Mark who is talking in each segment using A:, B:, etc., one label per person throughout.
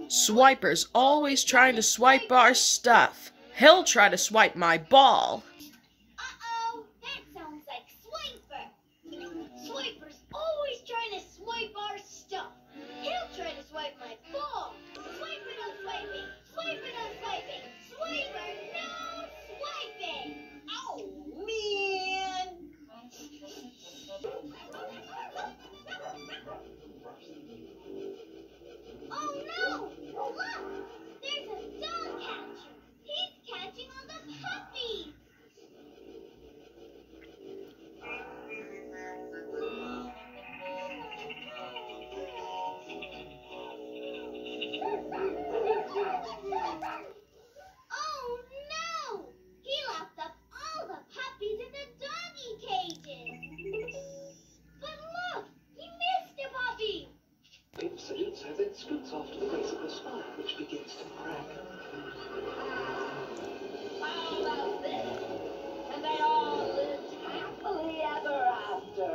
A: Swiper's always trying to swipe our stuff. He'll try to swipe my ball.
B: Uh-oh, that sounds like Swiper. Swiper's always trying to swipe our stuff. He'll try to swipe my ball. Swiper no swiping. Swiper no swiping. Swiper no swiping. Oh, man. Oh, no. Look, there's a dog catcher. He's catching all the puppies. Oh no! He locked up all the puppies in the doggy cages. But look, he missed a puppy.
C: It salutes her, then scoots off to the base of the spine, which begins to crack.
D: How about this? And they all lived happily ever after.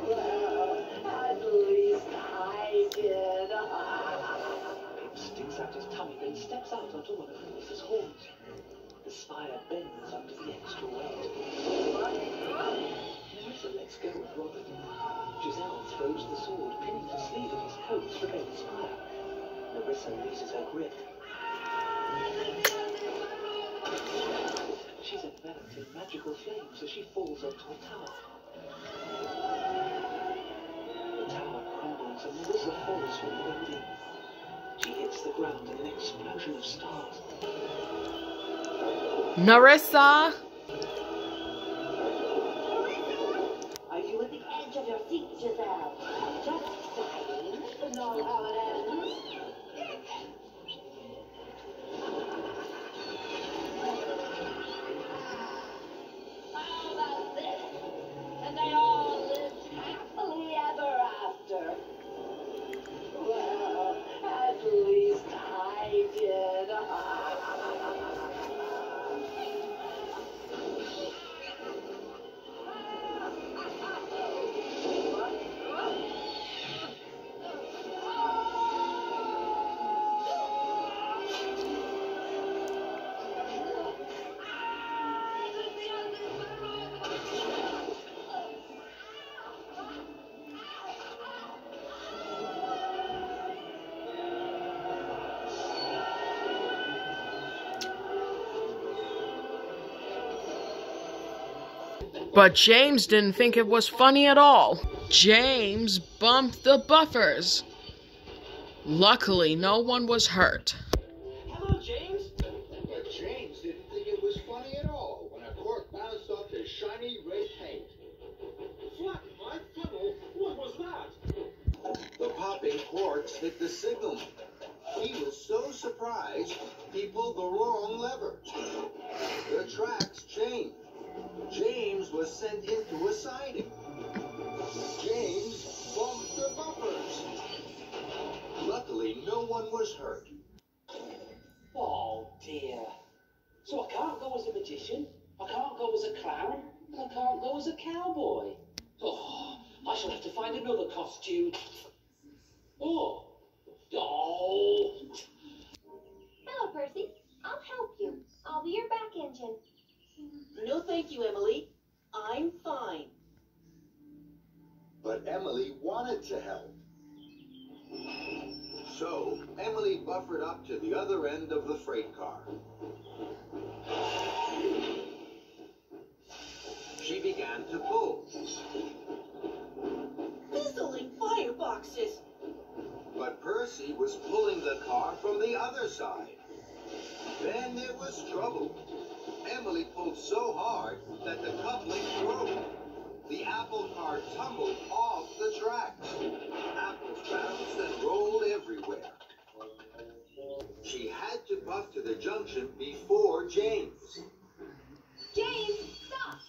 D: Well, at least I did.
C: Pip sticks out his tummy, then steps out onto one of Narissa's horns. The spire bends under the extra weight. Narissa lets go of Robin. Giselle throws the sword, pinning the sleeve of his coat to prevent the spire. Narissa loses her grip. She's enveloped in magical flames as she falls onto a tower. The tower crumbles and Narissa falls from the building. She hits the ground in an explosion of stars.
A: Narissa!
D: Are you at the edge of your seat, Giselle? Just dying to know how it ends. How about this? And they all lived happily ever after. Well, at least I did.
A: But James didn't think it was funny at all. James bumped the buffers. Luckily, no one was hurt.
C: Hello, James.
E: But James didn't think it was funny at all when a cork bounced off his shiny red paint.
F: Flat my funnel? What was that?
E: The popping corks hit the signal. He was so surprised, he pulled the wrong lever. The tracks changed. James was sent into a siding. James bumped the bumpers. Luckily, no one was hurt.
C: Oh, dear. So I can't go as a magician, I can't go as a clown, and I can't go as a cowboy. Oh, I shall have to find another costume. Oh.
B: Hello, Percy. I'll help you. I'll be your back engine.
D: No, thank you, Emily. I'm fine.
E: But Emily wanted to help. So, Emily buffered up to the other end of the freight car. She began to pull.
D: Fizzling fireboxes.
E: But Percy was pulling the car from the other side. Then there was trouble. Emily pulled so hard that the coupling broke. The apple car tumbled off the tracks. Apples bounced and rolled everywhere. She had to buff to the junction before James.
B: James, stop.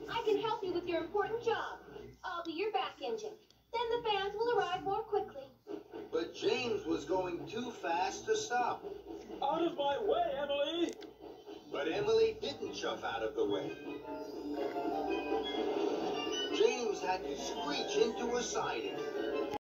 B: I can help you with your important job. I'll be your back engine. Then the fans will arrive more quickly.
E: But James was going too fast to stop.
F: Out of my way, Emily!
E: But Emily didn't shove out of the way. James had to screech into a siding.